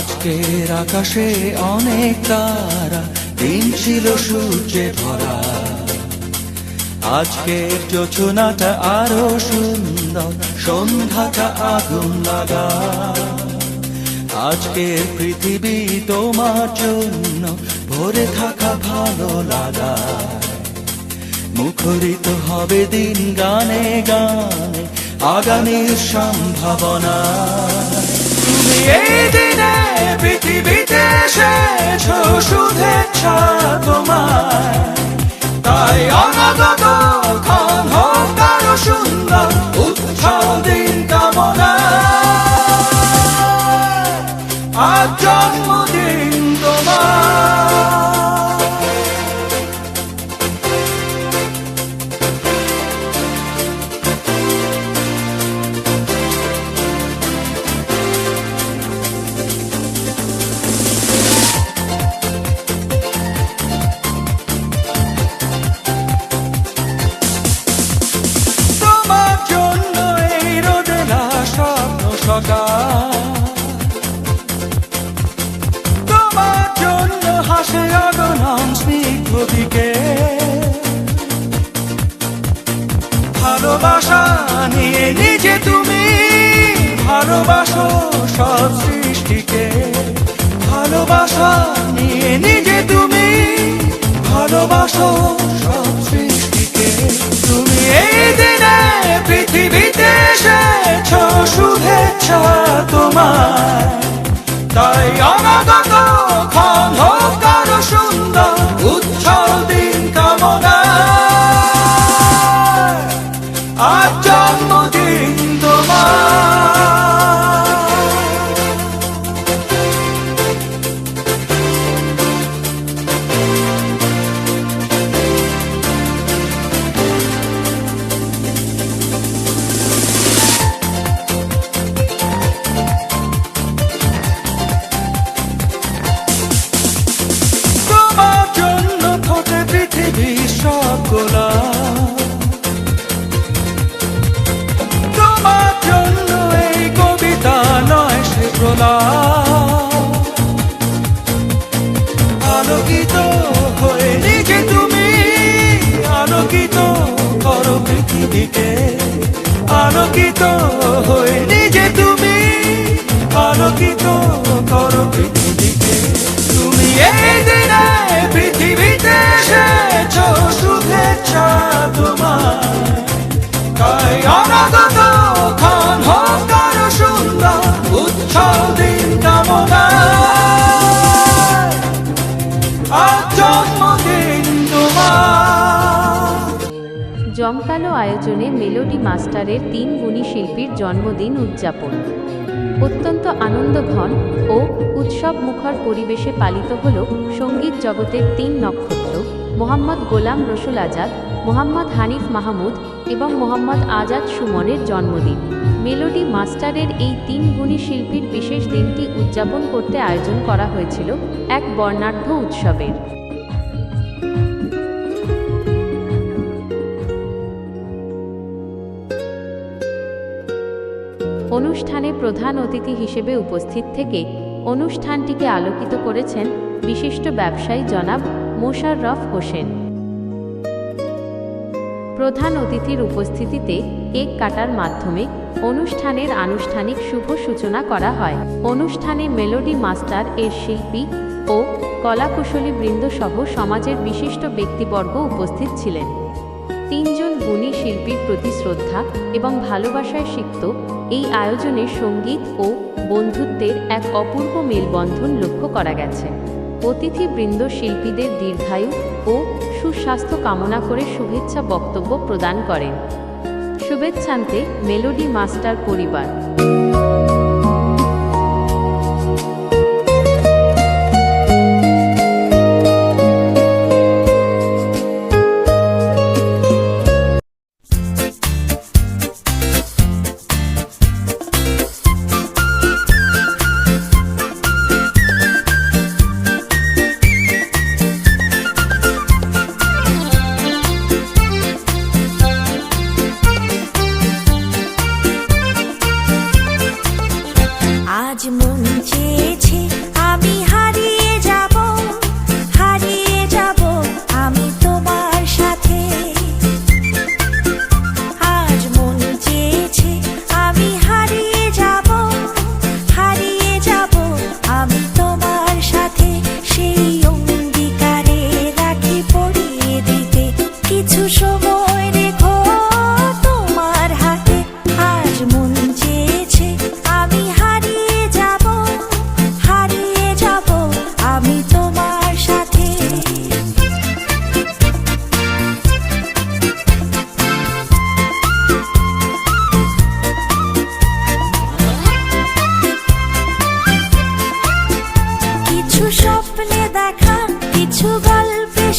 আজকের আকাশে অনেক তারা, দিন ছিল সূর্যে ভরা। আজকের যোজনাটা আরো সুন্দর, সন্ধ্যাটা আগুন লাগা। আজকের পৃথিবী তোমার জন্য ভরে থাকা ভালো লাগা। মুখরিত হবে দিন গানে গানে, আগামীর সম্ভাবনা। তুমি এই দিনে পৃথিবীতে এসেছো, শুভেচ্ছা তোমায়। তাই অনাগত ক্ষণ হোক আরো সুন্দর, উৎসব দিন কামনা। আজ জন্মদিন তোমার। তোমার জন্য হাসে অগণন স্নিগ্ধ দিকে। ভালোবাসা নিয়ে নিজে তুমি ভালোবাসো সব সৃষ্টিকে। ভালোবাসা নিয়ে নিজে তুমি ভালোবাসো সব সৃষ্টিকে। তুমি এই দিনে পৃথিবীতে এসেছো, শুভেচ্ছা তোমার। তাই অনাগত ক্ষণ হোক আরো সুন্দর, উৎসব দিন কামনা। আজ জন্মদিন তোমার। তোমার জন্য এই কবিতা নয় সে প্রলাপ। আলোকিত হয়ে নিজে তুমি আলোকিত করো পৃথিবীকে। আলোকিত হয়ে নিজে তুমি আলোকিত করো পৃথিবীকে। তুমি এই দিনে পৃথিবীতে এসেছো, শুভেচ্ছা তোমার। তাই অনাগত ক্ষণ হোক আরো সুন্দর, উৎসব দিন কামনা। আজ জন্মদিন তোমার। জমকালো আয়োজনে মেলোডি মাস্টারের 3 গুণী শিল্পীর জন্মদিন উদযাপন অত্যন্ত আনন্দঘন ও উৎসব মুখর পরিবেশে পালিত হল সঙ্গীত জগতের 3 নক্ষত্র মোহাম্মদ গোলাম রসুল আজাদ, মোহাম্মদ হানিফ মাহমুদ এবং মোহাম্মদ আজাদ সুমনের জন্মদিন। মেলোডি মাস্টারের এই 3 গুণী শিল্পীর বিশেষ দিনটি উদযাপন করতে আয়োজন করা হয়েছিল এক বর্ণাঢ্য উৎসবের। অনুষ্ঠানে প্রধান অতিথি হিসেবে উপস্থিত থেকে অনুষ্ঠানটিকে আলোকিত করেছেন বিশিষ্ট ব্যবসায়ী জনাব মোশাররফ হোসেন। প্রধান অতিথির উপস্থিতিতে কেক কাটার মাধ্যমে অনুষ্ঠানের আনুষ্ঠানিক শুভ সূচনা করা হয়। অনুষ্ঠানে মেলোডি মাস্টার এর শিল্পী ও কলাকুশলী বৃন্দ সহ সমাজের বিশিষ্ট ব্যক্তিবর্গ উপস্থিত ছিলেন। 3 জন গুণী শিল্পীর প্রতি শ্রদ্ধা এবং ভালোবাসায় সিক্ত এই আয়োজনে সঙ্গীত ও বন্ধুত্বের এক অপূর্ব মেলবন্ধন লক্ষ্য করা গেছে। অতিথিবৃন্দ শিল্পীদের দীর্ঘায়ু ও সুস্বাস্থ্য কামনা করে শুভেচ্ছা বক্তব্য প্রদান করেন। শুভেচ্ছান্তে মেলোডি মাস্টার পরিবার।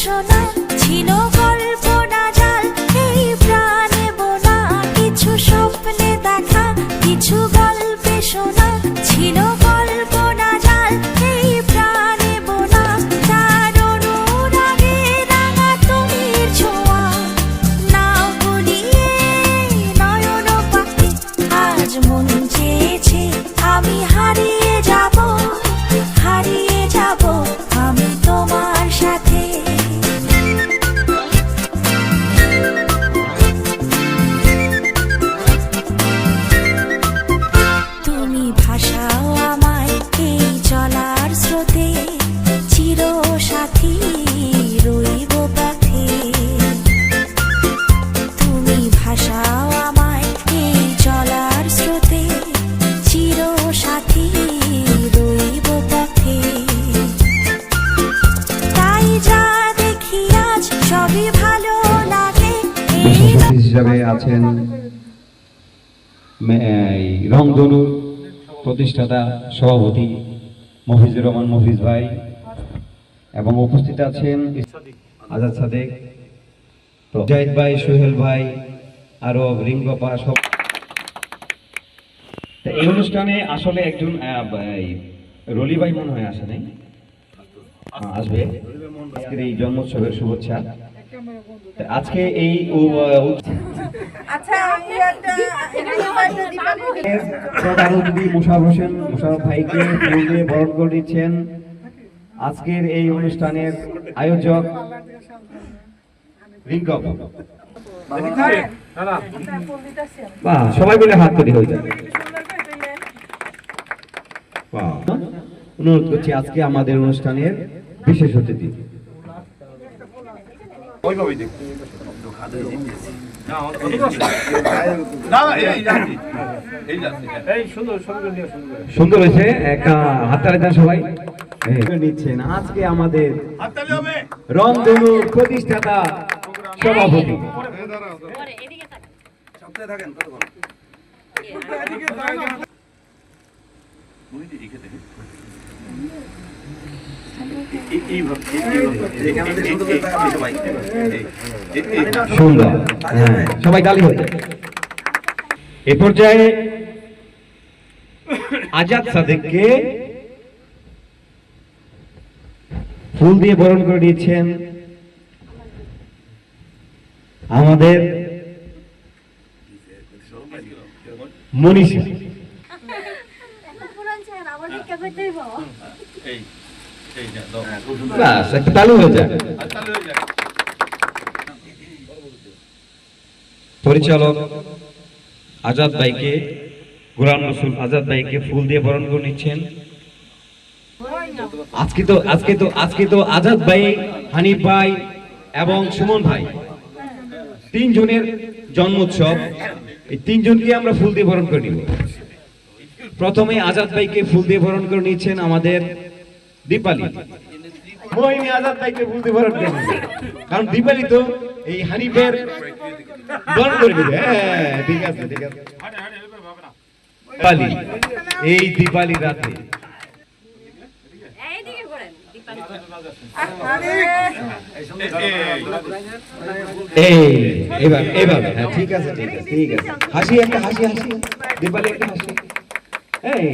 শোনা ছিল কল্পনা জাল, এই প্রাণে বোনা কিছু স্বপ্নে দেখা, কিছু গল্পে শোনা ছিল কল্পনা জাল, এই প্রাণে বোনা তার অনুরাগে রাঙা তুমির ছোঁয়া, নাও বলিয়ে নয়ন পাখি আজ মন চেয়েছে আমি হারিয়ে যাব, হারিয়ে যাব আমি তোমার সাথে। তুমি ভাসাও আমায় এই চলার স্রোতে, চির সাথী রইব পথে। তুমি ভাসাও আমায় এই চলার স্রোতে, চির সাথী রইব পথে। তাই যা দেখি আজ সবই ভালো লাগে। বিশেষ অতিথি হিসাবে আছেন এই রংধনু প্রতিষ্ঠাতা সভাপতি মফিজুর রহমান মফিজ ভাই, এবং উপস্থিত আছেন আজাদ সাদেক, জাহিদ ভাই, সোহেল ভাই, আরো রিঙ্গপা সব। তা এই অনুষ্ঠানে আসলে একজন রলি ভাই মনে হয় আসে নাই, আসবে। আজকের এই জন্মোৎসবের শুভেচ্ছা। তা আজকে এই প্রধান অতিথি মোশাররফ হোসেন, মোশাররফ ভাইকে ফুল দিয়ে বরণ করে দিচ্ছেন। আজকের এই অনুষ্ঠানের আয়োজক রিঙ্কপ। বাহ, সবাই মিলে হাত তৈরি হয়ে যাবে। অনুরোধ করছি আজকে আমাদের অনুষ্ঠানের বিশেষ অতিথি সুন্দর হয়েছে, একটা হাততালি দেন সবাই। নিচ্ছেন আজকে আমাদের রংধনু প্রতিষ্ঠাতা সভাপতি সুন্দর, সবাই গালি হয়ে যায়। এ পর্যায়ে আজাদ সাদেককে ফুল দিয়ে বরণ করে দিয়েছেন আমাদের মনীষা। বাস, একটা তালু হয়ে যায়। পরিচালক আজাদ ভাইকে, গোলাম রসুল আজাদ ভাইকে ফুল দিয়ে বরণ করে নিচ্ছেন। আজকে তো আজাদ ভাই, হানিফ ভাই এবং সুমন ভাই তিনজনের জন্মোৎসব। এই তিনজনকে আমরা ফুল দিয়ে বরণ করে নিব। প্রথমে আজাদ ভাইকে ফুল দিয়ে বরণ করে নিচ্ছেন আমাদের দীপালি। মোহিনী আজাদ ভাইকে ফুল দিয়ে বরণ করে নিবে, কারণ দীপালি তো এই হানিফের বরণ করে দিবে। হ্যাঁ, ঠিক আছে ঠিক আছে। দীপালি, এই দীপালি রাতে এবার হ্যাঁ, ঠিক আছে ঠিক আছে ঠিক আছে। হাসি, একটা হাসি, হাসি দীপালি, একটা হাসি। এই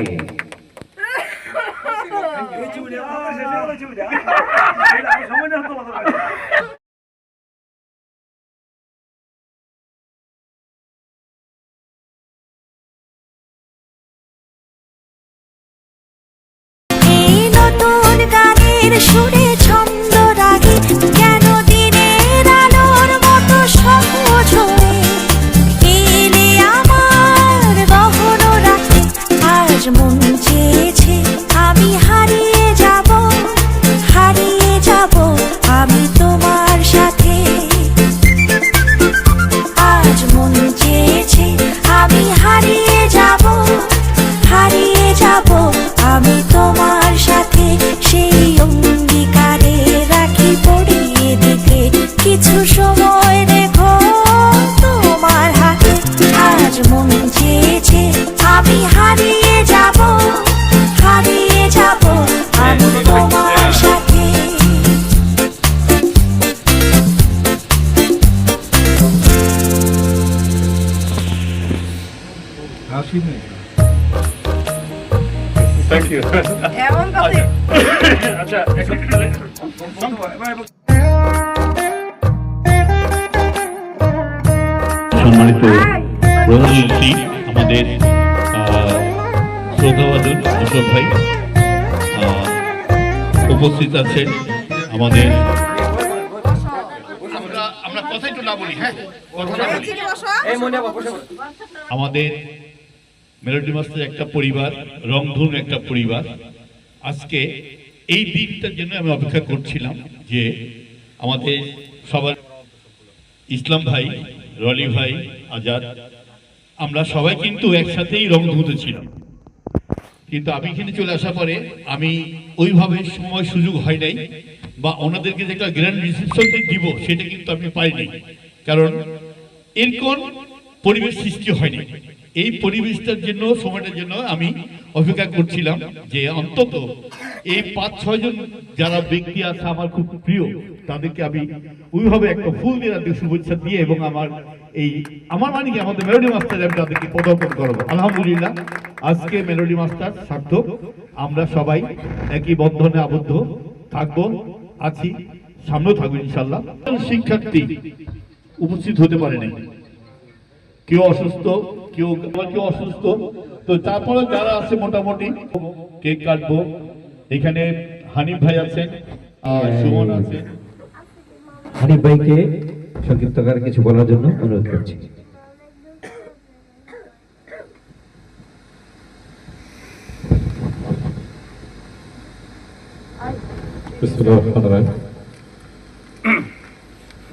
নতুন গানের সুরে ছন্দ রাগে, কেন দিনের আলোর মতো সহজ হয়ে এলে আমার গহন রাতে। আজ মন চেয়েছে আমি হারিয়ে যাব, হারিয়ে যাব আমি তোমার সম্মানিত প্রধান অতিথি আমাদের শ্রদ্ধাভাজন অশোক ভাই, উপস্থিত আছেন আমাদের, আমরা কথা একটু না বলি, হ্যাঁ আমাদের মেলোডি মাস্টার একটা পরিবার, রংধুন একটা পরিবার। আজকে এই দিনটার জন্য আমি অপেক্ষা করছিলাম যে আমাদের সবার ইসলাম ভাই, রলি ভাই, আজাদ, আমরা সবাই কিন্তু একসাথেই রংধুতে ছিলাম, কিন্তু আমি এখানে চলে আসার পরে আমি ওইভাবে সময় সুযোগ হয় নাই, বা ওনাদেরকে যে একটা গ্র্যান্ড রিসেপশন দিব সেটা কিন্তু আমি পাইনি, কারণ এর কোন পরিবেশ সৃষ্টি হয়নি। এই পরিবেশটার জন্য, সময়টার জন্য আমি অপেক্ষা করছিলাম যে অন্তত এই 5-6 জন যারা ব্যক্তি আছে আমার খুব প্রিয়, তাদেরকে আমি ওইভাবে একটা ফুল দিয়ে শুভেচ্ছা দিয়ে এবং আমার মানে কি আমাদের মেলোডি মাস্টার আমি তাদেরকে পদার্পণ করবো। আলহামদুলিল্লাহ আজকে মেলোডি মাস্টার সার্থক, আমরা সবাই একই বন্ধনে আবদ্ধ থাকবো, আছি, সামনেও থাকবো ইনশাল্লাহ। শিক্ষার্থী উপস্থিত হতে পারেনি, কেউ অসুস্থ, কেউ অসুস্থ, তো তারপরে যারা আছে মোটামুটি কেক কাটবো। এখানে হানিফ ভাই আছেন, সুমন আছে। হানিফ ভাইকে সংক্ষিপ্ত আকারে কিছু বলার জন্য অনুরোধ করছি।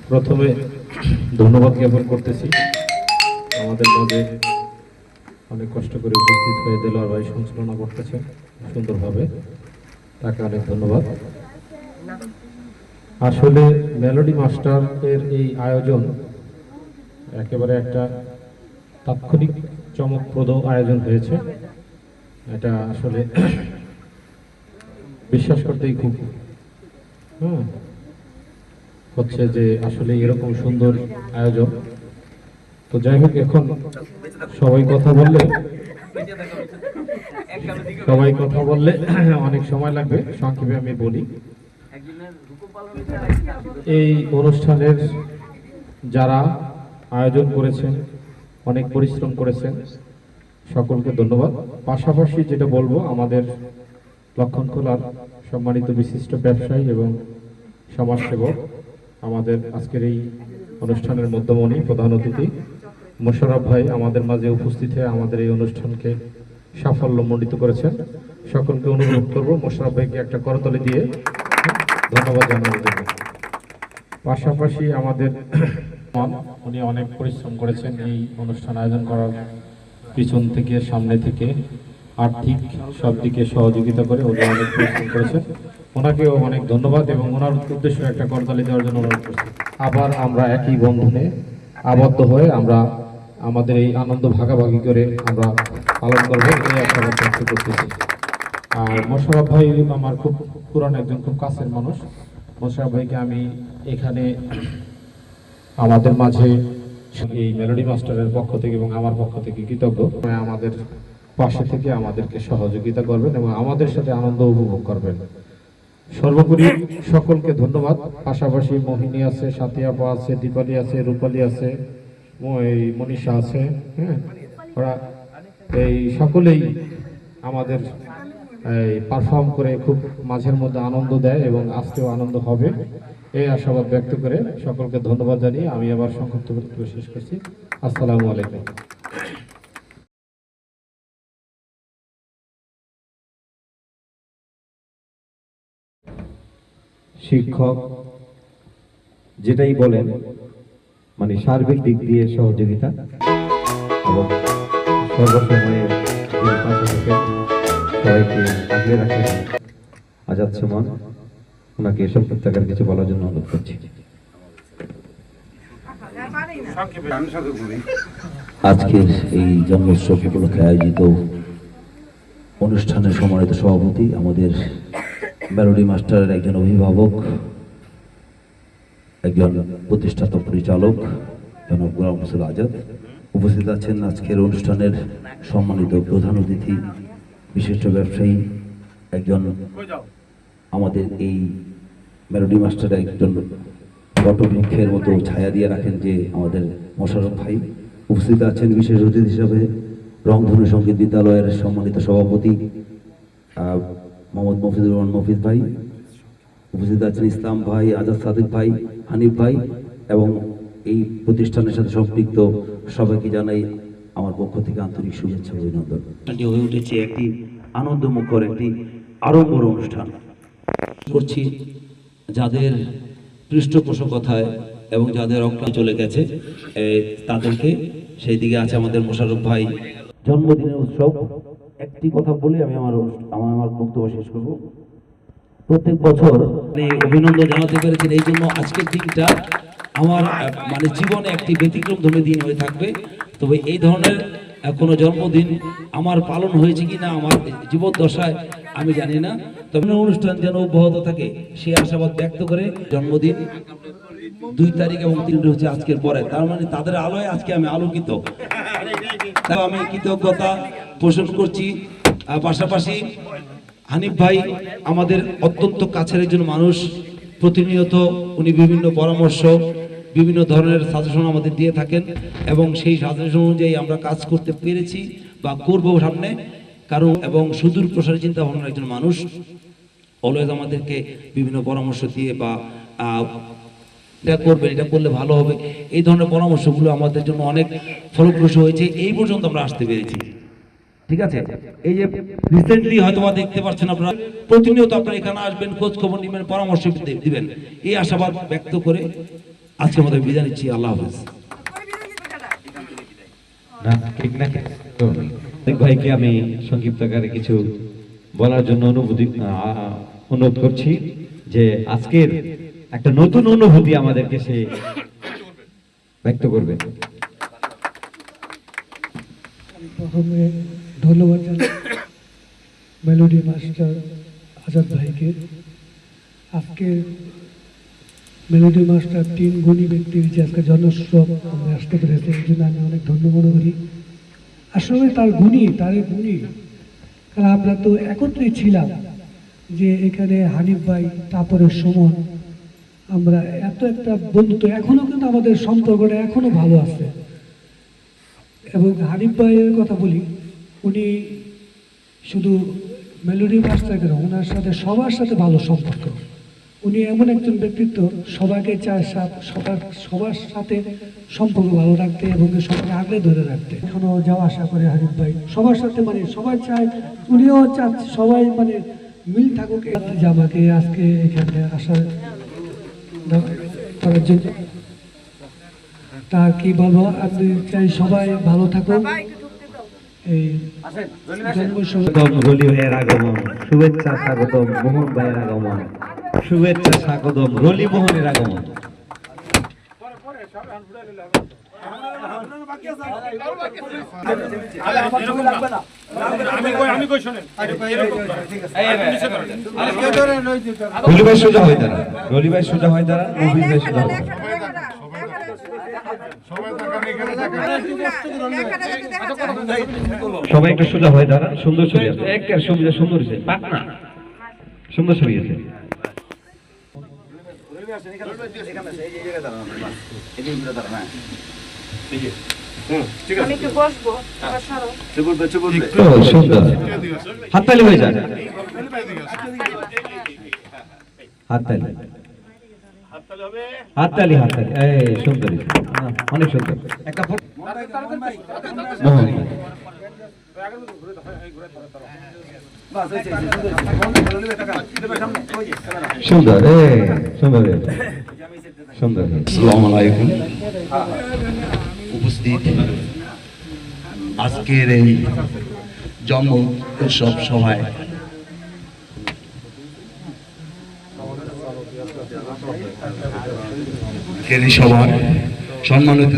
প্রথমে ধন্যবাদ জ্ঞাপন করতেছি আমাদের মাঝে অনেক কষ্ট করে উপস্থিত হয়ে দেলোয়ার ভাই সঞ্চালনা করতেছে সুন্দরভাবে, তাকে অনেক ধন্যবাদ। আসলে মেলোডি মাস্টারের এই আয়োজন একেবারে একটা তাৎক্ষণিক চমকপ্রদ আয়োজন হয়েছে, এটা আসলে বিশ্বাস করতেই খুব হচ্ছে যে আসলে এরকম সুন্দর আয়োজন। তো যাই হোক, এখন সবাই কথা বললে অনেক সময় লাগবে, সংক্ষেপে আমি বলি। এই অনুষ্ঠানের যারা আয়োজন করেছেন, অনেক পরিশ্রম করেছেন, সকলকে ধন্যবাদ। পাশাপাশি যেটা বলবো, আমাদের লক্ষণখোলার সম্মানিত বিশিষ্ট ব্যবসায়ী এবং সমাজসেবক, আমাদের আজকের এই অনুষ্ঠানের মধ্যমণি প্রধান অতিথি মোশাররফ ভাই আমাদের মাঝে উপস্থিত হয়ে আমাদের এই অনুষ্ঠানকে সাফল্যমণ্ডিত করেছেন। সকলকে অনুরোধ করব মোশাররফ ভাইকে একটা করতালি দিয়ে ধন্যবাদ জানানোর জন্য। পাশাপাশি আমাদের উনি অনেক পরিশ্রম করেছেন এই অনুষ্ঠান আয়োজন করার, পিছন থেকে সামনে থেকে আর্থিক সব দিকে সহযোগিতা করে উনি অনেক পরিশ্রম করেছেন, ওনাকেও অনেক ধন্যবাদ এবং ওনার উদ্দেশ্য একটা করতালি দেওয়ার জন্য অনুরোধ করছি। আবার আমরা একই বন্ধনে আবদ্ধ হয়ে আমরা আমাদের এই আনন্দ ভাগাভাগি করে আমরা পালন করবো, এই একটা ব্যক্ত করতেছি। আর মোশাররফ ভাই আমার খুব পুরানো একজন খুব কাছের মানুষ। মোশাররফ ভাইকে আমি এখানে আমাদের মাঝে এই মেলোডি মাস্টারের পক্ষ থেকে এবং আমার পক্ষ থেকে কৃতজ্ঞ, আমাদের পাশে থেকে আমাদেরকে সহযোগিতা করবেন এবং আমাদের সাথে আনন্দ উপভোগ করবেন। সর্বোপরি সকলকে ধন্যবাদ। পাশাপাশি মোহিনী আছে, সাথী আপা আছে, দীপালি আছে, রূপালী আছে, মনীষা আছে, হ্যাঁ, ওরা এই সকলেই আমাদের পারফর্ম করে খুব মাঝের মধ্যে আনন্দ দেয় এবং আজকেও আনন্দ হবে, এই আশাবাদ ব্যক্ত করে সকলকে ধন্যবাদ জানিয়ে আমি আবার সংক্ষিপ্ত বক্তব্য শেষ করছি। আসসালামু আলাইকুম। শিক্ষক যেটাই বলেন, মানে সার্বিক দিক দিয়ে সহযোগিতা এবং সর্বসময়ে পাশে থেকে সবাইকে আগলে রাখেন আজাদ সুমন, ওনাকে এসব প্রত্যাকার কিছু বলার জন্য অনুরোধ করছি। আজকের এই জন্মোৎসব উপলক্ষে আয়োজিত অনুষ্ঠানের সম্মানিত সভাপতি, আমাদের মেলোডি মাস্টারের একজন অভিভাবক, একজন প্রতিষ্ঠাতা পরিচালক জনাব গোলাম হোসেন আজাদ, উপস্থিত আছেন আজকের অনুষ্ঠানের সম্মানিত প্রধান অতিথি বিশিষ্ট ব্যবসায়ী একজন আমাদের এই মেলোডি মাস্টার একজন বটবৃক্ষের মতো ছায়া দিয়ে রাখেন যে আমাদের মোশাররফ ভাই। উপস্থিত আছেন বিশেষ অতিথি হিসাবে রংধনু সঙ্গীত বিদ্যালয়ের সম্মানিত সভাপতি মোহাম্মদ মফিজুর রহমান মফিজ ভাই। উপস্থিত আছেন ইসলাম ভাই, আজাদ সাদিক ভাই, হানিফ ভাই এবং এই প্রতিষ্ঠানের সাথে সম্পৃক্ত সবাইকে জানাই আমার পক্ষ থেকে আন্তরিক শুভেচ্ছা ও অভিনন্দন। এটি হয়ে উঠেছে একটি আনন্দমুখর একটি আড়ম্বর অনুষ্ঠান করছি, যাদের পৃষ্ঠপোষকতায় এবং যাদের অক্লা চলে গেছে তাদেরকে, সেই দিকে আছে আমাদের মোশাররফ ভাই। জন্মদিনের উৎসব, একটি কথা বলে আমি আমার বক্তব্য শেষ করব। প্রত্যেক বছর অভিনন্দন জানাতে পেরেছেন, এই জন্য আজকের দিনটা আমার মানে জীবনে একটি ব্যতিক্রমধর্মী দিন হয়ে থাকবে। তবে এই ধরনের কোনো জন্মদিন আমার পালন হয়েছে কিনা আমার জীবদ্দশায় আমি জানি না, তবে অনুষ্ঠান যেন অব্যাহত থাকে সেই আশাবাদ ব্যক্ত করে জন্মদিন 2 তারিখ এবং 3 হচ্ছে আজকের পরে, তার মানে তাদের আলোয় আজকে আমি আলোকিত, তাই আমি কৃতজ্ঞতা পোষণ করছি। পাশাপাশি হানিফ ভাই আমাদের অত্যন্ত কাছের একজন মানুষ, প্রতিনিয়ত উনি বিভিন্ন পরামর্শ, বিভিন্ন ধরনের সাজেশন আমাদের দিয়ে থাকেন এবং সেই সাজেশন অনুযায়ী আমরা কাজ করতে পেরেছি বা করবো সামনে, কারণ এবং সুদূর প্রসারী চিন্তা ভাবনার একজন মানুষ। অলওয়েজ আমাদেরকে বিভিন্ন পরামর্শ দিয়ে বা এটা করবেন, এটা করলে ভালো হবে, এই ধরনের পরামর্শগুলো আমাদের জন্য অনেক ফলপ্রসূ হয়েছে। এই পর্যন্ত আমরা আসতে পেরেছি, ঠিক আছে। এই যে রিসেন্টলি হয়তো দেখতে পাচ্ছেন আপনারা, প্রতিনিয়ত আপনারা এখানে আসবেন, খোঁজ খবর নেবেন, পরামর্শ দিবেন, এই আশাবাদ ব্যক্ত করে আজকে আমাদের বিদায় নিচ্ছি। আল্লাহ হাফেজ। ভাইকে আমি সংক্ষিপ্ত আকারে কিছু বলার জন্য অনুরোধ করছি যে আজকের একটা নতুন অনুভূতি আমাদেরকে সে ব্যক্ত করবে। প্রথমে ধন্যবাদ জানাই মেলোডি মাস্টার আজাদ ভাইকে। আজকে মেলোডি মাস্টার 3 গুণী ব্যক্তির যে আজকে জন্মোৎসব আমরা আসতে পেরেছি, এই জন্য আমি অনেক ধন্য মনে করি। আসলে তার গুণী, কারণ আমরা তো একত্রে ছিলাম যে এখানে হানিফ ভাই, তারপরে সুমন, আমরা এত একটা বন্ধুত্ব, এখনো কিন্তু আমাদের সম্পর্কটা এখনো ভালো আছে। এবং হানিফ ভাইয়ের কথা বলি, উনি শুধু মেলোডি মাস্টার কেন, ওনার সাথে সবার সাথে ভালো সম্পর্ক। উনি এমন একজন ব্যক্তিত্ব, সবাইকে চায় সবার সাথে সম্পর্ক ভালো রাখতে এবং সবাইকে আগলে ধরে রাখতে। এখনো যাওয়া আশা করে হানিফ ভাই সবার সাথে, মানে সবাই চায়, উনিও চাচ্ছে সবাই মানে মিল থাকুক। যে আমাকে আজকে এখানে আসার করার জন্য, তা কি বলবো, আমি চাই সবাই ভালো থাকুক। এই রলি ভাইয়ের আগমন, শুভেচ্ছা স্বাগতম মোহন ভাইয়ের আগমন, শুভেচ্ছা স্বাগতম রলি মোহনের আগমন। রলি ভাই সোজা হয় তারা, রলি ভাই সোজা হয় তারা, মফিজ ভাই সোজা হয়। সবাই একটু সোজা হয়ে দাঁড়া, সুন্দর ছবি আছে, একের ছবিটা সুন্দর হয়েছে, পাক না সুন্দর ছবি আছে। সুন্দর হাততালি হয়ে যায়, হাততালি হাততালি হাততালি, এই সুন্দর, অনেক সুন্দর একটা মোহন সুন্দর, সুন্দর সুন্দর। আসসালামু আলাইকুম। উপস্থিত আজকের এই জন্ম উৎসব সভায় সভার সম্মানিত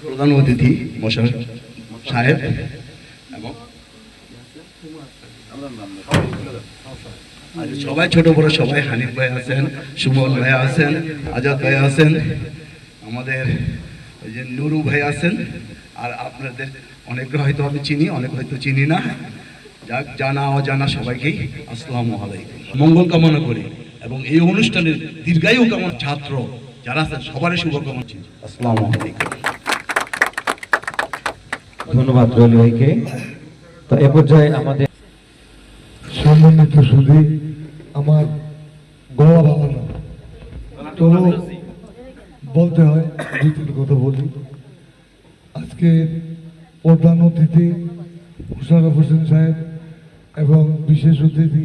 প্রধান অতিথি মোশাররফ সাহেব এবং সবাই ছোট বড় সবাই, হানিফ ভাই আছেন, সুমন ভাই আছেন, আজাদ ভাই আছেন, আমাদের ওই যে নুরু ভাই আছেন, আর আপনাদের অনেকে হয়তো আমি চিনি, অনেক হয়তো চিনি না। যাক, জানা অজানা সবাইকেই আসসালামু আলাইকুম, মঙ্গল কামনা করি এবং এই অনুষ্ঠানের দীর্ঘায়ু কামনা, ছাত্র যারা আছেন সবারই শুভকামনা। আসসালামু আলাইকুম। ধন্যবাদ রলি ভাইকে। তো এ পর্যায়ে আমাদের সম্মানিত সুধী, আমার গলা ভালো না, তো বলতে হয় দুই তিন কথা বলি। আজকে প্রধান অতিথি মুশারফ হোসেন সাহেব এবং বিশেষ অতিথি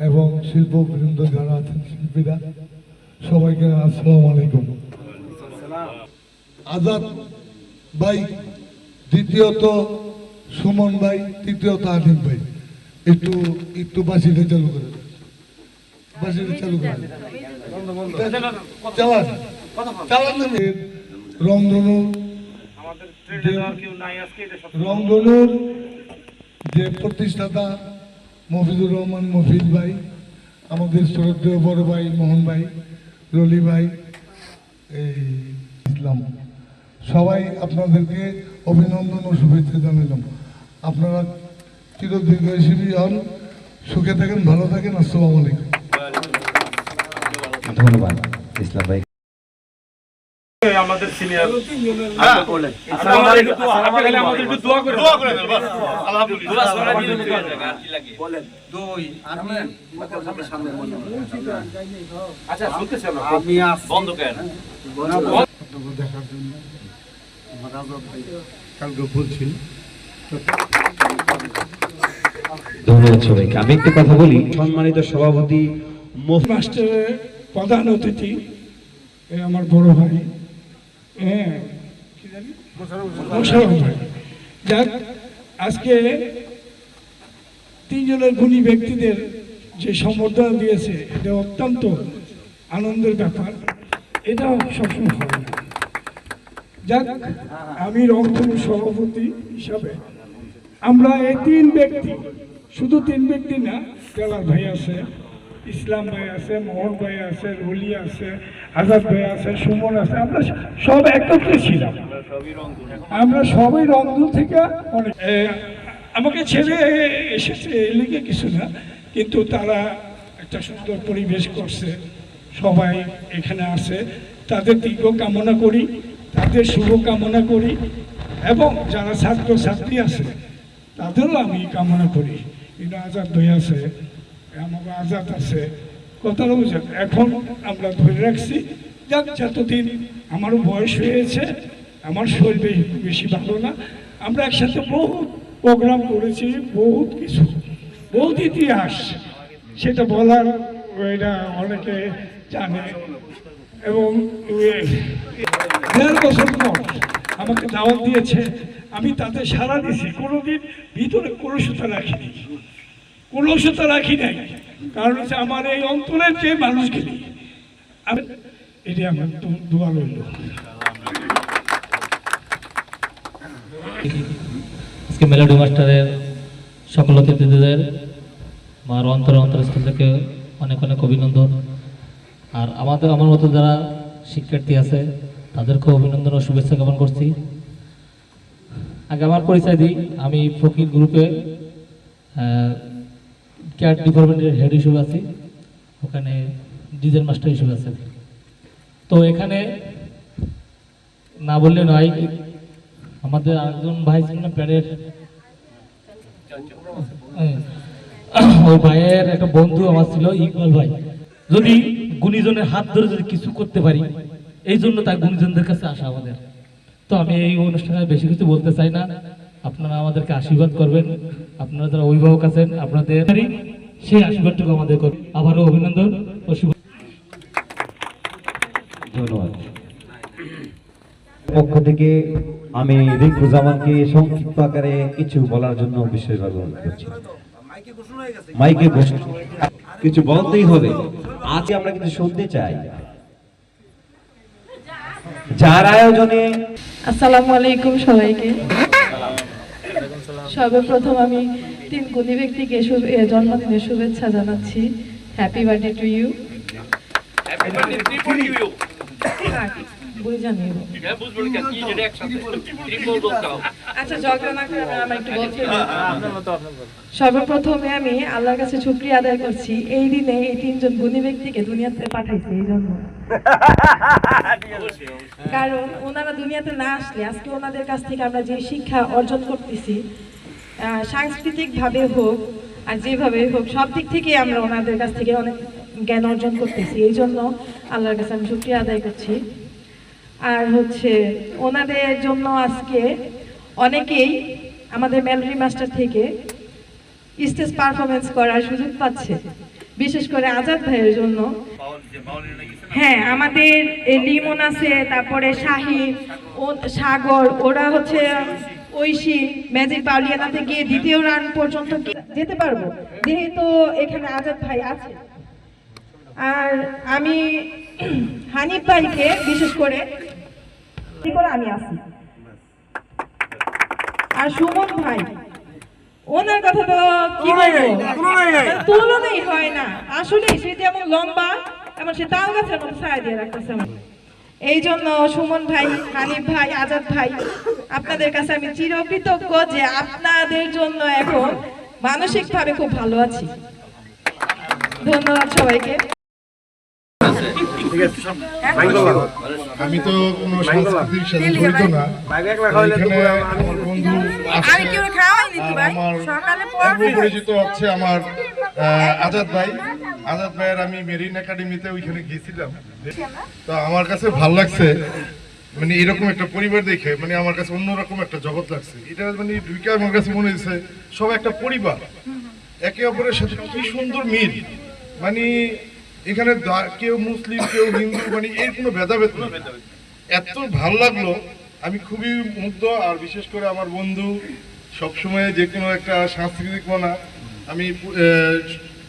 এবং শিল্পবৃন্দ যারা আছেন, শিল্পীরা, সবাইকে আসসালামু আলাইকুম। আজাদ ভাই, দ্বিতীয়ত সুমন ভাই, তৃতীয়ত আনিফ ভাই, একটু বাসিটা চালু করে, বাসিটা চালু করে রংধনুর যে প্রতিষ্ঠাতা মফিজুর রহমান মফিজ ভাই, আমাদের শ্রদ্ধেয় বড় ভাই মোহন ভাই, রলি ভাই, এই ইসলাম, সবাই আপনাদেরকে অভিনন্দন ও শুভেচ্ছা জানালাম। আপনারা চিরদীর্ঘজীবী হন, সুখে থাকেন, ভালো থাকেন। আসসালামু আলাইকুম। ধন্যবাদ ইসলাম ভাই। আমাদের সিনিয়র দেখার জন্য আমার আজাদ ভাই কালকে বলছিল। ধন্যবাদ সবাইকে। আমি একটু কথা বলি। সম্মানিত সভাপতি মাস্টারের প্রধান অতিথি আমার বড় ভাই, মোশাররফ ভাই, যাক, আজকে তিনজনের গুণী ব্যক্তিদের যে সম্বর্ধনা দিয়েছে, এটা অত্যন্ত আনন্দের ব্যাপার, এটা সবসময় হয় না। যাক, আমি রংধনু সভাপতি হিসাবে আমরা এই তিন ব্যক্তি, শুধু তিন ব্যক্তি না, জেলার ভাই আছে, ইসলাম ভাই আছে, মোহন ভাই আছে, রলি আছে, আজাদ ভাই আছে, সুমন আছে, আমরা সব একত্রে ছিলাম। আমরা সবাই রংধনু থেকে অনেক আমাকে ছেড়ে এসেছে এই লিগে কিছু না, কিন্তু তারা একটা সুন্দর পরিবেশ করছে, সবাই এখানে আছে, তাদের দীর্ঘ কামনা করি, তাদের শুভ কামনা করি, এবং যারা ছাত্র ছাত্রী আছে তাদেরও আমি কামনা করি। কিন্তু আজাদ ভাই আছে, আমার আজাদ আছে, কথাটা বুঝেন, এখন আমরা ধরে রাখছি। যাক, যতদিন আমারও বয়স হয়েছে, আমার শরীর বেশি ভালো না, আমরা একসাথে বহুত প্রোগ্রাম করেছি, বহুত কিছু, বহুত ইতিহাস, সেটা বলার এটা অনেকে জানে। এবং 1.5 বছর পর আমাকে দাওয়াত দিয়েছে, আমি তাতে সাড়া দিয়েছি, কোনোদিন ভিতরে কলুষতা রাখিনি, কলুষতা রাখি নাই, কারণ হচ্ছে আমার এই অঞ্চলের যে মানুষগুলি, এটি আমার দোয়া রইল। আজকে মেলোডি মাস্টারের সকল অতিথিদের আমার অন্তরস্থল থেকে অনেক অনেক অভিনন্দন। আর আমার মতো যারা শিক্ষার্থী আছে তাদেরকেও অভিনন্দন ও শুভেচ্ছা জ্ঞাপন করছি। আগে আমার পরিচয় দিই, আমি ফকির গ্রুপে ক্যাট ডিপার্টমেন্টের হেড হিসেবে আছি, ওখানে ডিজাইন মাস্টার হিসেবে আছে। তো এখানে না বললে নয়, আমাদের আরেকজন ভাই ছিল না প্যারের, ওই ভাইয়ের একটা বন্ধু আমার ছিল ইকবাল ভাই। যদি গুণীজনের হাত ধরে যদি কিছু করতে পারি, এই জন্য তার গুণীজনদের কাছে আসা আমাদের। তো আমি এই অনুষ্ঠানে বেশি কিছু বলতে চাই না, আপনারা আমাদেরকে আশীর্বাদ করবেন, আপনারা যারা অভিভাবক আছেন আপনাদের সেই আশীর্বাদটুকু আমাদের করবেন। আবারও অভিনন্দন ও শুভ। ধন্যবাদ। পক্ষ থেকে আমি রিঙ্কু জামানকে সংক্ষিপ্ত আকারে কিছু বলার জন্য বিশেষভাবে অনুরোধ করছি। মাইকে কিছু বলতেই হবে, আজ আমরা কিছু শুনতে চাই। যার আয়োজনে আসসালামু আলাইকুম সবাইকে। সর্বপ্রথম আমি তিন গুণী ব্যক্তিকে জন্মদিনের শুভেচ্ছা জানাচ্ছি। Happy birthday to you. বুঝে নিব। আচ্ছা ঝগড়া না করে আমি একটু বলতে সর্বপ্রথমে আমি আল্লাহর কাছে শুকরিয়া আদায় করছি এই দিনে এই তিনজন গুণী ব্যক্তিকে দুনিয়াতে পাঠাইছে এই জন্য, কারণ ওনারা দুনিয়াতে না আসলে আজকে ওনাদের কাছ থেকে আমরা যে শিক্ষা অর্জন করতেছি সাংস্কৃতিক ভাবে হোক আর যেভাবে হোক সব দিক থেকে আমরা ওনাদের কাছ থেকে অনেক জ্ঞান অর্জন করতেছি, এই জন্য আল্লাহর কাছে আমি শুকরিয়া আদায় করছি। আর হচ্ছে ওনাদের জন্য আজকে অনেকেই আমাদের মেলোডি মাস্টার থেকে স্টেজ পারফরমেন্স করার সুযোগ পাচ্ছে, বিশেষ করে আজাদ ভাইয়ের জন্য। হ্যাঁ, আমাদের লিমন আছে, তারপরে শাহিদ ও সাগর, ওরা হচ্ছে ঐশী ম্যাজিক পাউলিয়ানাতে গিয়ে দ্বিতীয় রাউন্ড পর্যন্ত যেতে পারবো যেহেতু এখানে আজাদ ভাই আছে। আর আমি হানিফ ভাইকে বিশেষ করে আমি আছি, আর সুমন ভাই ওনার কথা তো কি বলবো, তুলনাই হয় না। আসলে সে যেমন লম্বা এমন সে তাল গাছের মতো ছায়া দিয়ে রাখতেছে। এই জন্য সুমন ভাই, হানিফ ভাই, আজাদ ভাই আপনাদের কাছে আমি চিরকৃতজ্ঞ যে আপনাদের জন্য এখন মানসিকভাবে খুব ভালো আছি। ধন্যবাদ সবাইকে। আমি তো কোনো সাংস্কৃতিক সাথে জড়িত না, এখানে আমার বন্ধু আমার পরিচিত হচ্ছে আমার আজাদ ভাই। আজাদ ভাইয়ের আমি মেরিন একাডেমিতে ওইখানে গিয়েছিলাম, তো আমার কাছে ভালো লাগছে, মানে এরকম একটা পরিবার দেখে মানে আমার কাছে অন্যরকম একটা জগৎ লাগছে। এটা মানে ঢুকে আমার কাছে মনে হয়েছে সব একটা পরিবার, একে অপরের সাথে কি সুন্দর মিল। মানে এখানে কেউ মুসলিম কেউ হিন্দু, মানে এর কোনো ভেদাভেদ নেই, এত ভালো লাগলো। আমি খুবই মুগ্ধ। আর বিশেষ করে আমার বন্ধু সবসময় যে কোনো একটা সাংস্কৃতিক মনা, আমি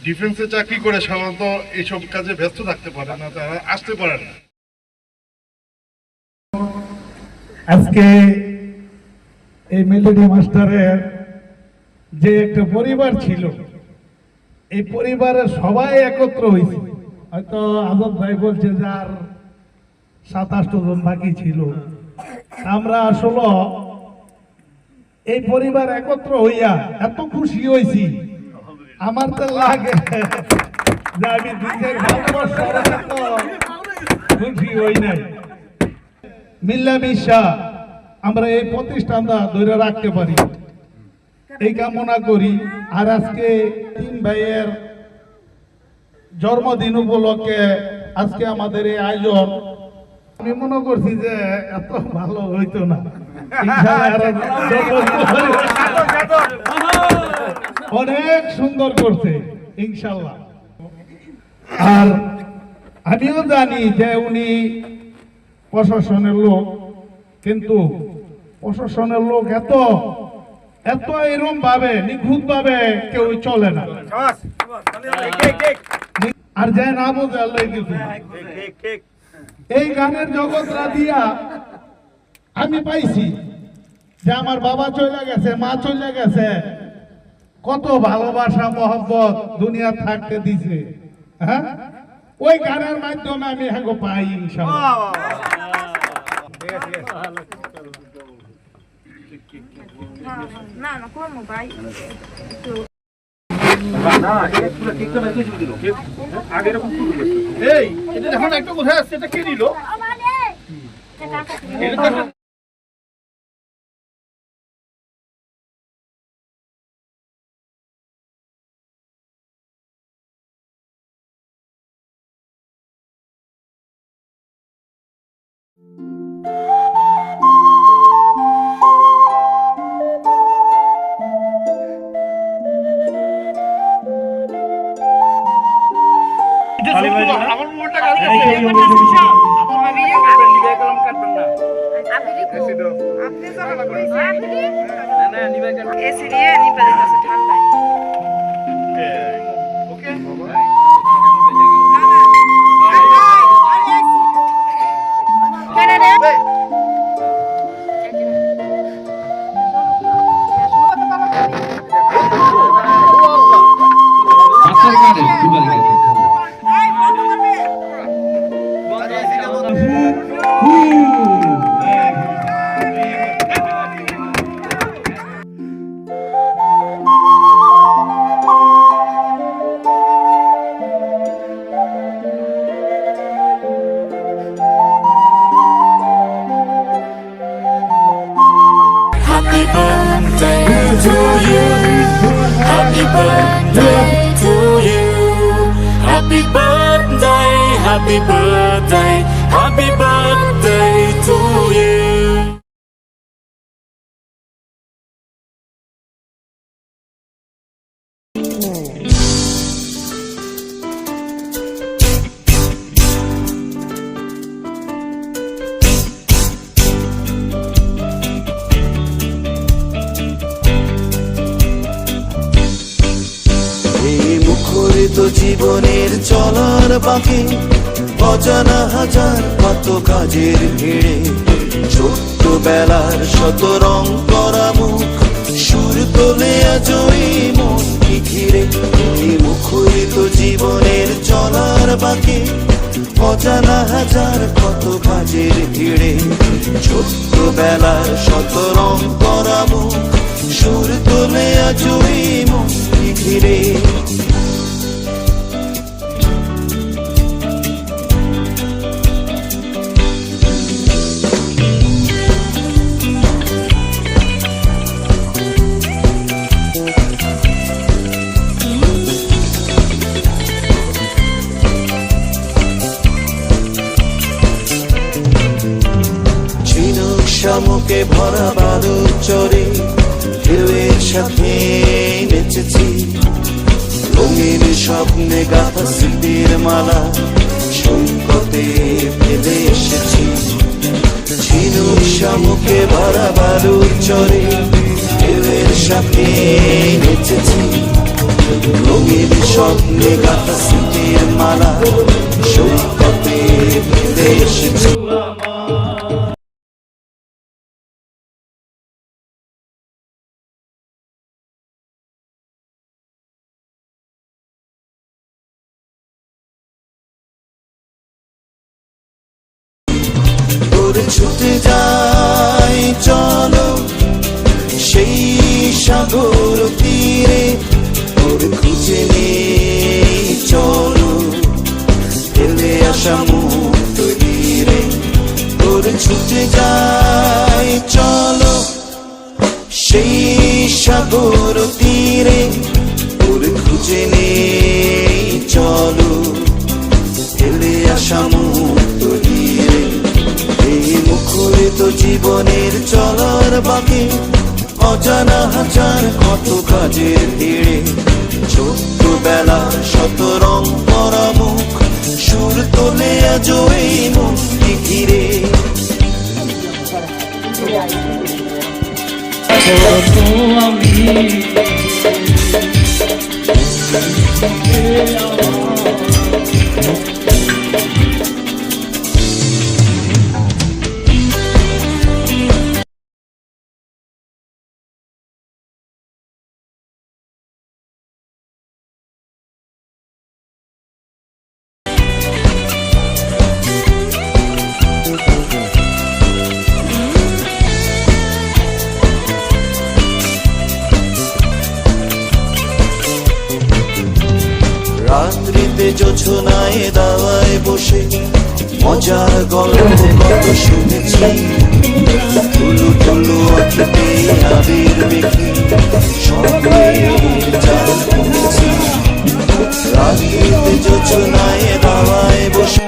ডিফেন্সে চাকরি করে সাধারণত এইসব কাজে ব্যস্ত থাকতে পারে না, তারা আসতে পারে না। আজকে এই মেলোডি মাস্টারের যে একটা পরিবার ছিল, এই পরিবারের সবাই একত্র হয়েছে। হয়তো আজাদ ভাই বলছে যে আর 27 জন বাকি ছিল, আমরা আসলে এই পরিবার একত্র হইয়া এত খুশি হয়েছি। আমার তো লাগে যে আমি নিজের ভারতবর্ষের এত খুশি হই নাই। মিল্লামিশা আমরা এই প্রতিষ্ঠানটা ধরে রাখতে পারি এই কামনা করি। আর আজকে 3 ভাইয়ের জন্মদিন উপলক্ষে আজকে আমাদের এই আয়োজন, আমি মনে করছি যে এত ভালো হইতো না, অনেক সুন্দর করছে ইনশাল্লাহ। আর আমিও জানি যে উনি প্রশাসনের লোক, কিন্তু প্রশাসনের লোক এত এত এরকম ভাবে নিখুঁত ভাবে কেউ চলে না, আর যে না বোঝে আল্লাহ কিছু। এই গানের জগৎরা দিয়া আমি পাইছি যে আমার বাবা চলে গেছে, মা চলে গেছে, কত ভালোবাসা মহব্বত দুনিয়া থাকতে দিছে। হ্যাঁ, ওই গানের মাধ্যমে আমি হ্যাঁ পাই ইনশাআল্লাহ। না না করবো ভাই এই এটা এখন একটা কোথায় আসছে, এটা কে নিল? আমার মোবাইলটা কাছে আছে, আমার ভিডিও করবেন, নিবে কলম কাটবেন না। আপনি যারা কইছে না না নিবে কাটবেন, এসি দিয়ে নিবে কাছে ঠান্ডা। ওকে কেন রে মাস্টার কার্ডে দুবার গেছে। birthday to you. Happy birthday to you. Happy birthday, happy birthday, happy birthday to you. মুখরিত জীবনের চলার বাঁকে অজানা হাজার কত কাজের ভিড়ে ছোট্টবেলার শত রং করা মুখ সুর তোলে আজ ওই মনকে ঘিরে। এই মুখরিত জীবনের চলার বাঁকে অজানা হাজার কত কাজের ভিড়ে ছোট্টবেলার শত রং করা মুখ সুর তোলে আজ ওই মনকে ঘিরে। শামুকে ভরা বালুর চরে ঢেউয়ের সাথে নেচেছি রঙিন স্বপ্নে গাথা স্মৃতির মালা সৈকতে ফেলে এসেছি। ঝিনুক শামুকে ভরা বালুর চরে ঢেউয়ের সাথে নেচেছি রঙিন স্বপ্নে গাথা স্মৃতির মালা সৈকতে ফেলে এসেছি। ছুটে যাই চলো সেই সাগর তীরে ওর খুঁজে নেই চলো ফেলে আসা মুক্ত তীরে। ওর ছুটে যাই চলো সেই সাগর তীরে ওর খুঁজে নেই চলো ফেলে আসা মুক্ত তীরে। এই মুখরিত জীবনের চলার বাঁকে অজানা হাজার কত কাজের ভিড়ে ছোট্টবেলা শত রং করা মুখ সুর তোলে আজ এই মনকে ঘিরে। রাত্রিতে জোছনায় দাওয়ায় বসে মজার গল্প কত শুনেছি টুলু টুলু আঁখিতে আবির মেখে স্বপ্নের জাল বুনেছি। রাত্রিতে জোছনায় দাওয়ায় বসে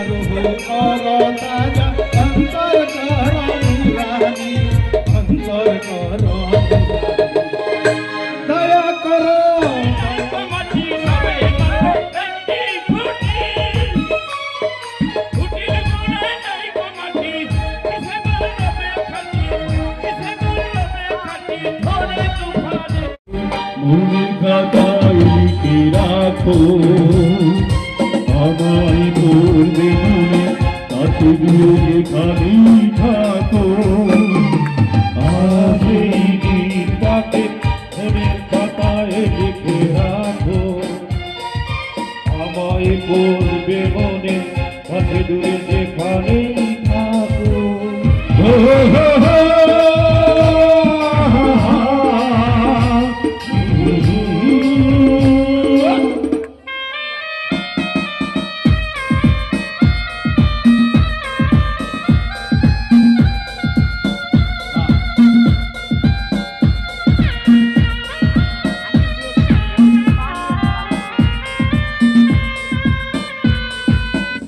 রাখো আমায় করবে মনে তাতে গিয়ে যেখানেই থাকো। আজ এই দিনটাকে মনের খাতায় লিখে রাখো আমায় করবে মনে তাতে দূরে যেখানেই থাকো।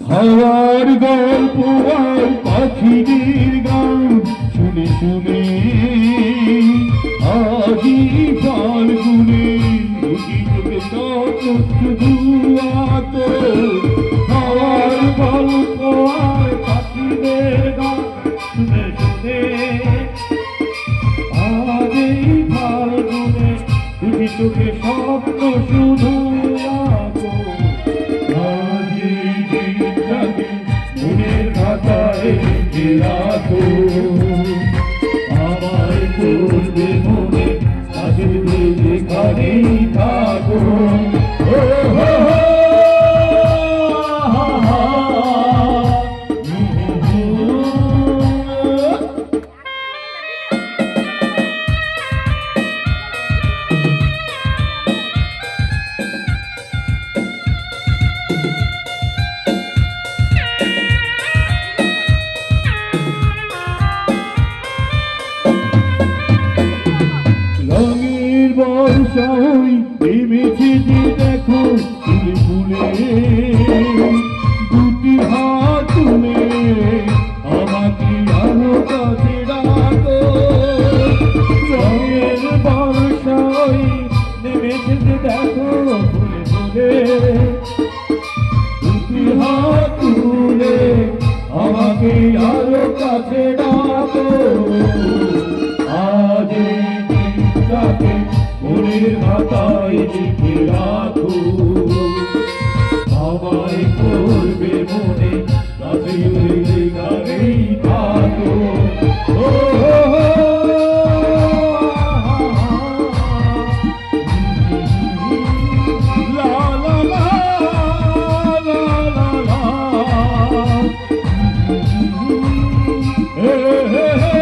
হাওয়ার গল্প আর পাখিদের গান শুনে শুনে আজি ফাল্গুনে চোখে শুধু আতো হাওয়ার গল্প আর পাখিদের গান শুনে শুনে আজি ফাল্গুনে চোখে স্বপ্ন শুধু আতো মনের খাতায় লিখে রাখো আমায় করবে মনে কাছে যেখানেই থাকো ও হো হো রঙের বর্ষায় নেমেছে যে দেখো ফুলে ফুলে দুটি হাত তুলে আমাকে আরো কাছে ডাকো রঙের বর্ষায় নেমেছে যে দেখো ফুলে ফুলে দুটি হাত তুলে আমাকে আরো কাছে ডাকো আজ তাকে মনের খাতায় লিখে রাখো আমায় করবে মনে কাছে যেখানেই থাকো ও লা লা লা লা লা লা হে হে হে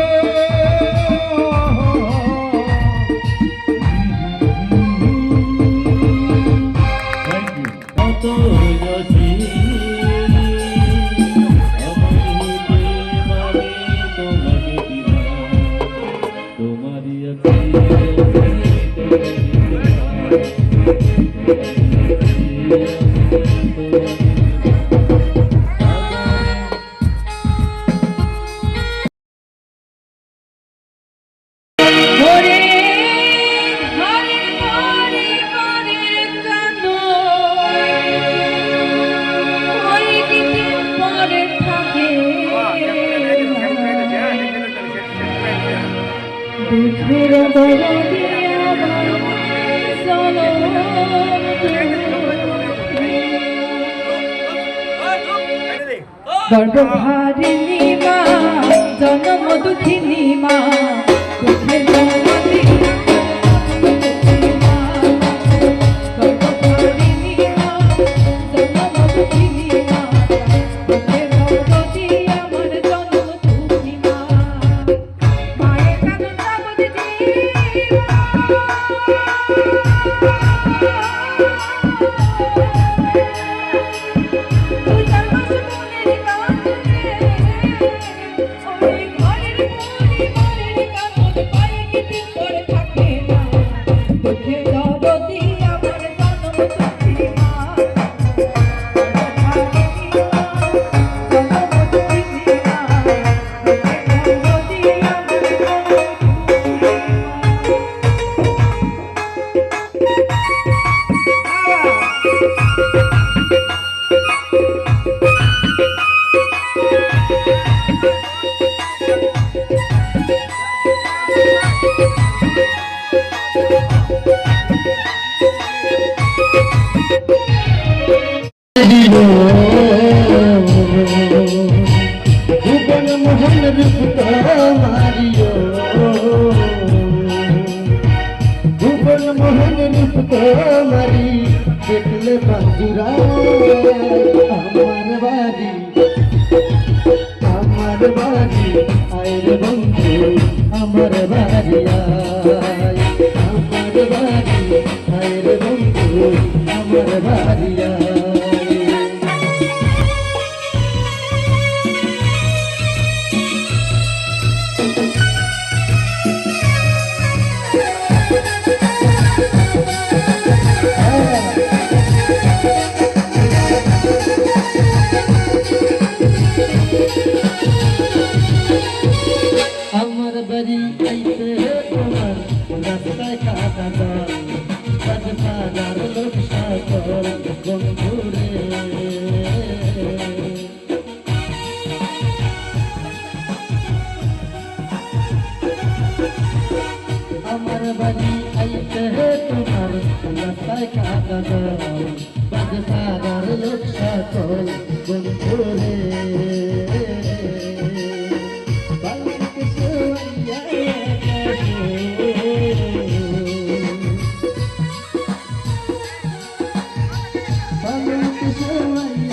গর্ভধারিণী মা জনম দুঃখিনী মা দুঃখের জননী গর্ভধারিণী মা জনম দুঃখিনী মা দুঃখের জননী আমার জনম দুঃখী মা মায়ের কাছে জগৎ ভুবন মোহন রূপ তোমারিও ভুবন মোহন রূপ তোমারি দেখলে বাজুরা আমার বাড়ি আয়ের বন্ধু আমার বাড়ি আমার বাড়ি আয়ের বন্ধু আমার বাড়ি সকল বন্ধুরে বালকে সোয়াইয়া বালকে সোয়াইয়া